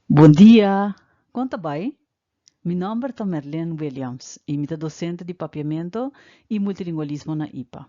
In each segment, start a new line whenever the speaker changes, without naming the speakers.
Bom dia! Conta bem? Meu nome é Merlene Williams e eu sou docente de papiamento e multilingualismo na IPA.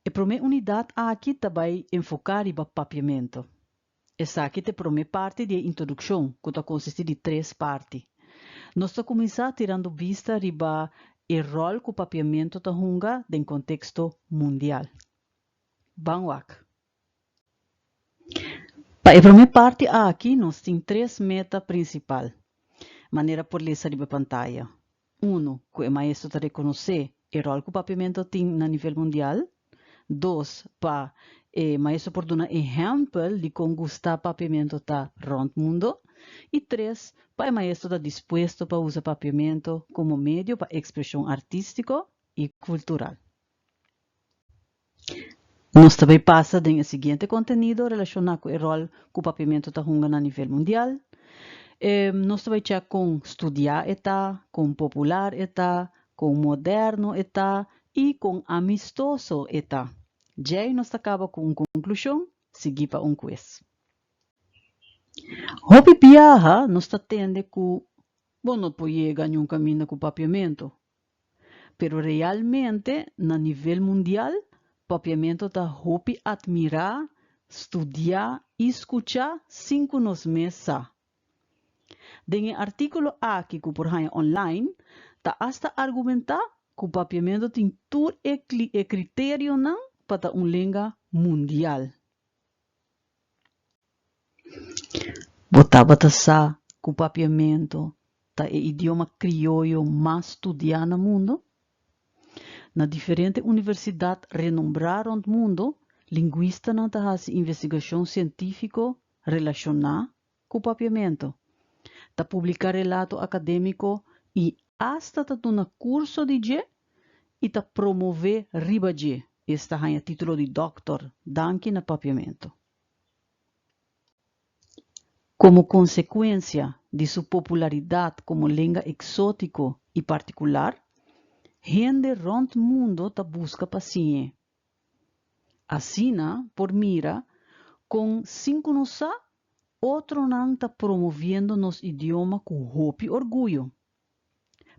E para minha unidade aqui também enfocar em papiamento. Essa aqui te promete parte de introdução, que consiste de 3 partes. Nós vamos começar tirando vista riba o rol que o papiamento tem em contexto mundial. Vamos. Para a primeira parte aqui, nós temos 3 metas principais. Maneira por ler riba pantalla. 1. Que o maestro te reconhecer o rol que o papiamento tem a nível mundial. 2. Para o maestro por dar um exemplo de como gusta papiamento está rond mundo. E 3. Para o maestro estar disposto para usar papiamento como meio para expressão artística e cultural. Nós também passa do seguinte conteúdo relacionado com o rol que o papiamento está jogando a nível mundial. Nós também temos com estudar com popular com moderno e com amistoso Já nós acaba com uma conclusão, seguir para um quiz. Hopi viaja nós tende que não pode ganhar um caminho com o papiamento, pero realmente na nível mundial papiamento está hopi admirar, estudar e escuchar 5 nos meses. Em artículo aqui que por aí online, está hasta argumentar que o papiamento tem todo o critério para uma língua mundial. Botava sa que o papiamento é o idioma crioulo mais estudado no mundo. Na diferentes universidades renombradas no mundo, linguistas não fazem investigação científica relacionada com o papiamento. Ta publicar relato acadêmico e hasta ta dar curso de G e ta promover riba G. Esta é a título de doctor, danke na papiamento. Como consequência de sua popularidade como língua exótico e particular, gente rond mundo ta busca paciência. Assim, por mira, com 5 nossa, outro não está promovendo nos idioma com hopi orgulho.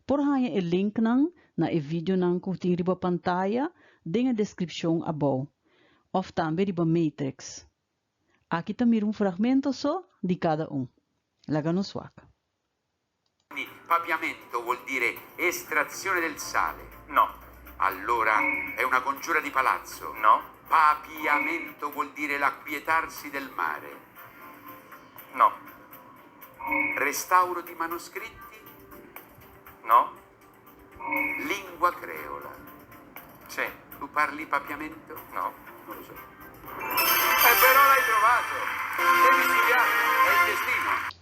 Por aí o link na vídeo que tem riba pantalla, tem a descrição abaixo. Ou também riba matrix. Aqui também fragmento só de cada Laga no suaca.
Papiamento vuol dire estrazione del sale.
No.
Allora è una congiura di palazzo.
No.
Papiamento vuol dire l'acquietarsi del mare.
No.
Restauro di manoscritti?
No.
Lingua creola.
Sì.
Tu parli papiamento?
No.
Non lo so. Però l'hai trovato. Devi studiare, è il destino.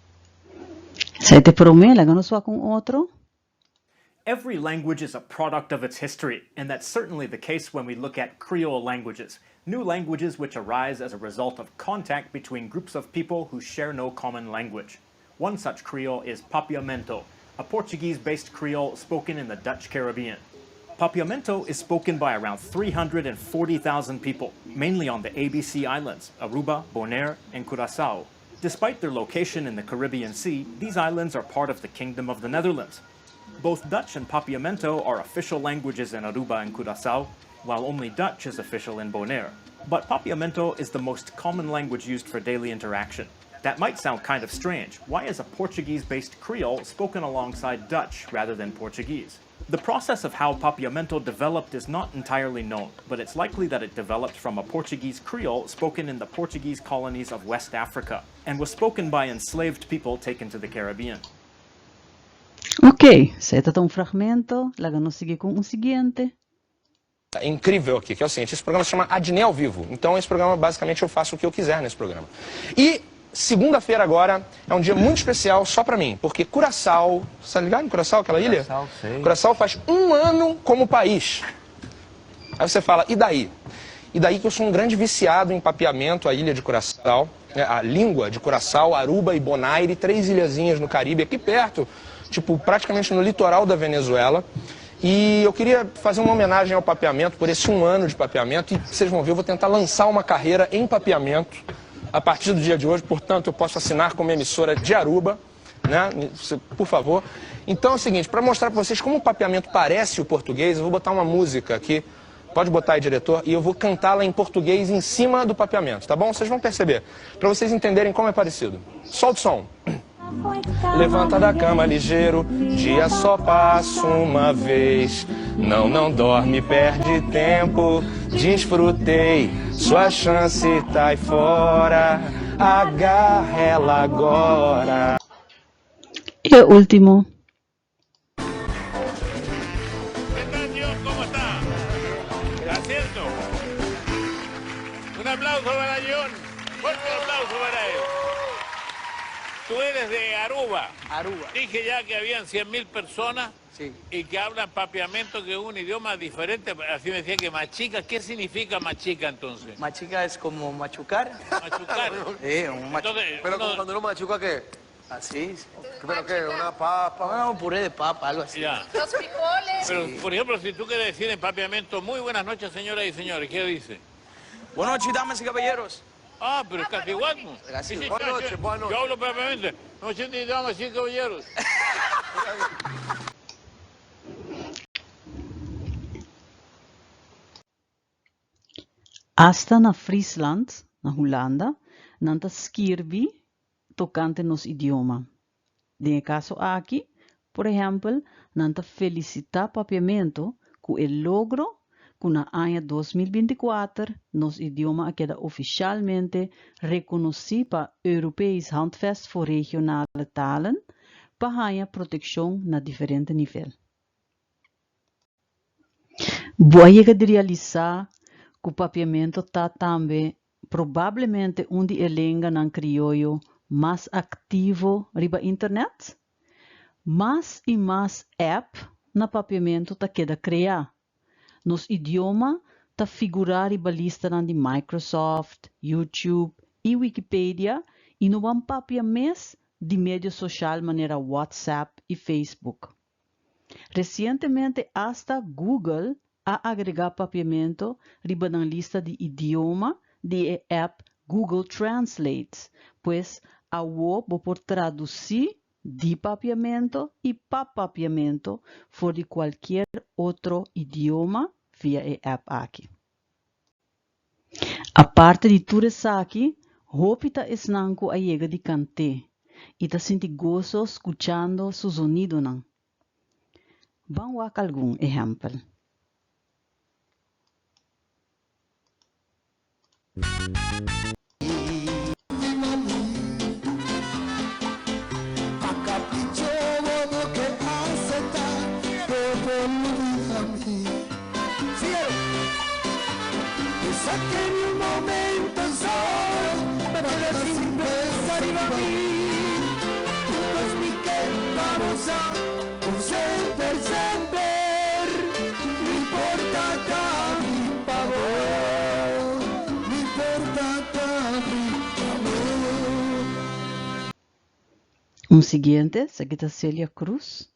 Sete por laga no suaca outro.
Every language is a product of its history, and that's certainly the case when we look at Creole languages, new languages which arise as a result of contact between groups of people who share no common language. One such Creole is Papiamento, a Portuguese-based Creole spoken in the Dutch Caribbean. Papiamento is spoken by around 340,000 people, mainly on the ABC Islands, Aruba, Bonaire, and Curaçao. Despite their location in the Caribbean Sea, these islands are part of the Kingdom of the Netherlands. Both Dutch and Papiamento are official languages in Aruba and Curaçao, while only Dutch is official in Bonaire. But Papiamento is the most common language used for daily interaction. That might sound kind of strange. Why is a Portuguese-based Creole spoken alongside Dutch rather than Portuguese? The process of how Papiamento developed is not entirely known, but it's likely that it developed from a Portuguese Creole spoken in the Portuguese colonies of West Africa, and was spoken by enslaved people taken to the Caribbean.
Ok, seta fragmento, laga no seguir com o seguinte.
É incrível aqui, que é o seguinte, esse programa se chama Adnet ao Vivo. Então esse programa, basicamente, eu faço o que eu quiser nesse programa. E segunda-feira agora é um dia muito especial só pra mim, porque Curaçao, você tá ligado em Curaçao, aquela ilha?
Curaçao, sei.
Curaçao faz 1 ano como país. Aí você fala, e daí? E daí que eu sou um grande viciado em papiamento, a ilha de Curaçao, a língua de Curaçao, Aruba e Bonaire, 3 ilhazinhas no Caribe, aqui perto, tipo, praticamente no litoral da Venezuela. E eu queria fazer uma homenagem ao papeamento por esse 1 ano de papeamento. E vocês vão ver, eu vou tentar lançar uma carreira em papeamento a partir do dia de hoje, portanto, eu posso assinar como emissora de Aruba, né? Por favor. Então é o seguinte, para mostrar para vocês como o papeamento parece o português, eu vou botar uma música aqui, pode botar aí, diretor, e eu vou cantá-la em português em cima do papeamento, tá bom? Vocês vão perceber, para vocês entenderem como é parecido. Solta o som. Levanta da cama ligeiro, dia só passa uma vez. Não dorme, perde tempo, desfrutei, sua chance tá aí fora, agarra ela agora.
E o último.
¿Qué tal, Dios? ¿Cómo está? ¿Acierto? Un aplauso para John. Fuerte aplauso para él. Tú eres de Aruba.
Aruba.
Dije ya que habían 100.000 personas
Sí.
y que hablan papiamento, que es un idioma diferente. Así me decía que machica. ¿Qué significa machica entonces?
Machica es como machucar.
Machucar.
Un machucar.
Entonces,
Pero
uno-
cuando uno machuca, ¿qué?
Así.
¿Pero qué? ¿Una papa?
Un puré de papa, algo así.
ya.
Los frijoles.
Pero, por ejemplo, si tú quieres decir en papiamento, muy buenas noches, señoras y señores, ¿qué dice?
Buenas noches, damas y caballeros.
Ah, pero es casi igual, ¿no?
Casi.
Sí, sí,
Buenas
yo-
noches, buenas noches.
Yo hablo propiamente. Noches de damas y caballeros.
Hasta na Friesland, na Holanda, nanta skirbi tocante nos idioma. De caso aqui, por exemplo, nanta felicitar papiamento com o logro que na ano 2024 nos idioma queda oficialmente reconhecido para europeus handvest voor regionale talen, para proteção na diferente nível. Boa de realizar que o papiamento está também provavelmente um de língua não crioulo mais ativo riba internet, mais e mais app na papiamento tá queda criar. Nos idioma tá figurar riba lista de Microsoft, YouTube e Wikipedia e no one papiamento de mídia social maneira WhatsApp e Facebook. Recentemente, hasta Google a agregar papiamento riba na lista de idioma de app Google Translate, pois a web por traduzir de papiamento e papiamento for de qualquer outro idioma via a app aqui. A parte de tudo isso aqui, hopita esnanco a chega de cante e ta senti gozo escuchando su sonido nan. Vamos a algum exemplo. Siguiente, seguida Celia Cruz.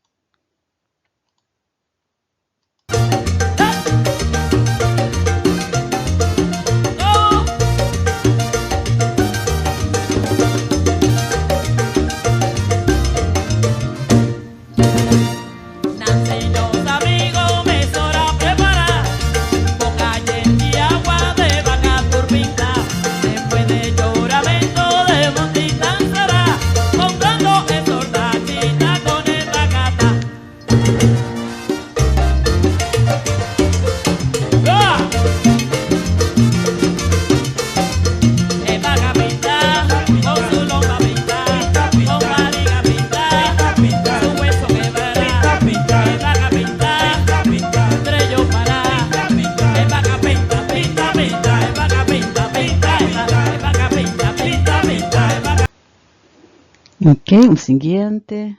Ok, siguiente.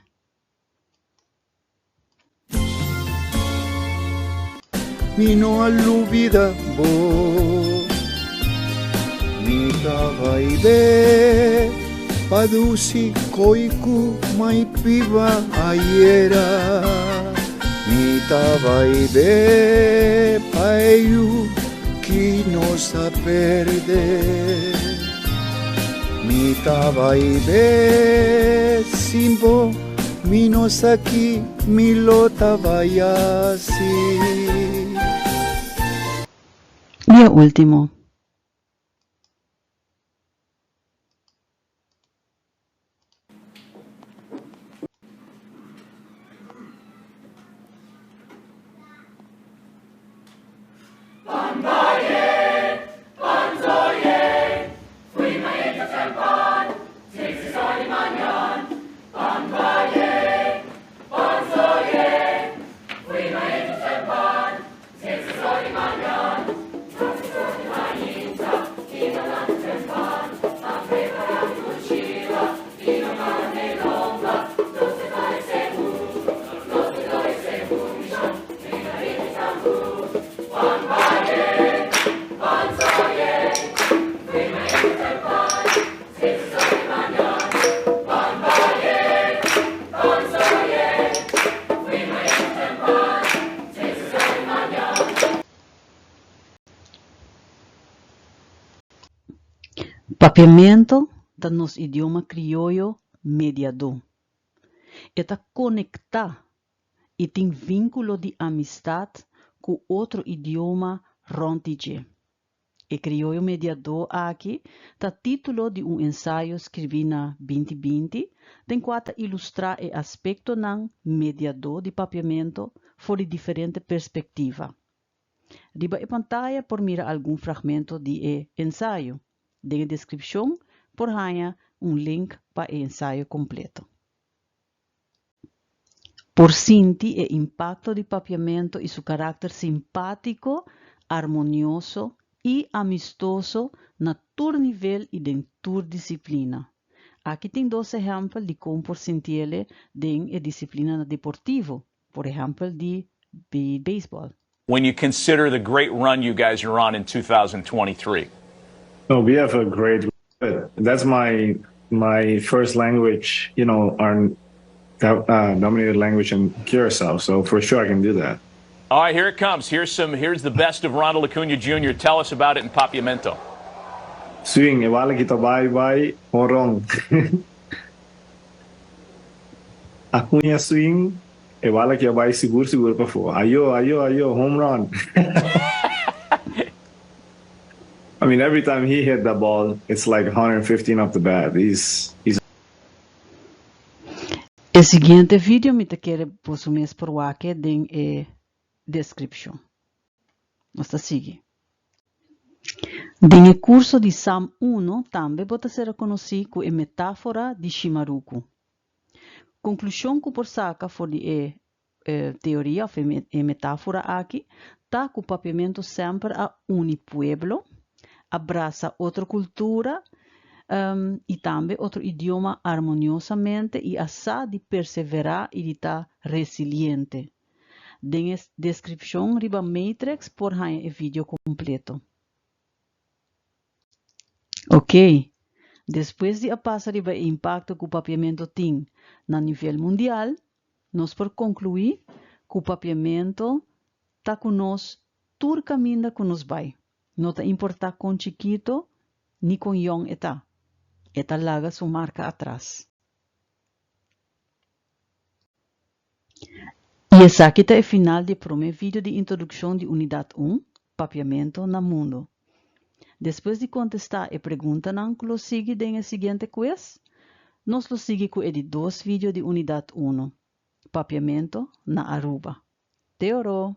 Mino alluvida bo Mita vaide Padusi koiku mai piva aiera Mita vaide Paeyu ki nos a perder Mita vaibe simbo minosaki milota vayasi.
Y el último. Papiamento da nos idioma criollo mediador. Eta conecta e tem vínculo de amistade com outro idioma rontige. E criollo mediador aqui tá título de ensaio escrevi na 2020, tem quatro ilustrar o aspecto ng mediador de papiamento por diferente perspectiva. Riba e pantalla por mira algum fragmento de ensaio. Na descrição, por hanya link para o ensaio completo. Por sentir o impacto de papiamento e seu caráter simpático, harmonioso e amistoso na todo nível e em toda disciplina. Aqui tem dois exemplos de como por sentir ele em a disciplina deportiva, por exemplo, de beisebol.
When you consider the great run you guys are on in 2023?
No, we have a great. That's my first language. You know, our dominated language in Curacao. So for sure, I can do that.
All right, here it comes. Here's the best of Ronald Acuna Jr. Tell us about it in Papiamento.
Swing, ewala kita bye horong. Acuna swing, ewala kita bye seguro pa fo. Ayo, home run. I mean, every time he hit the ball, it's like 115 off the bat. He's.
O seguinte vídeo me te quer possumes por wake den description. Nosta sigue. Den curso de Sam 1 também pode ser conhecido como a metáfora de Shimaruku. Conclusão que por saca for de teoria ou metáfora aqui, tá que o papiamento sempre a pueblo, abraça outra cultura e também outro idioma harmoniosamente e asa de perseverar e de estar resiliente. Den descrição riba Matrix por aí o vídeo completo. Ok, depois de passar riba o impacto que o papiamento tem na nível mundial, nós por concluir que o papiamento está conosco todo caminho que nos vai. Não te importa com chiquito ni com young eta. Eta laga sua marca atrás. E esse aqui é o final do primeiro vídeo de introdução de unidade 1, papiamento no mundo. Depois de contestar a pergunta, nós lo sigue no seguinte quiz. Nós lo sigue com os dois vídeos de unidade 1, papiamento na Aruba. Te oro.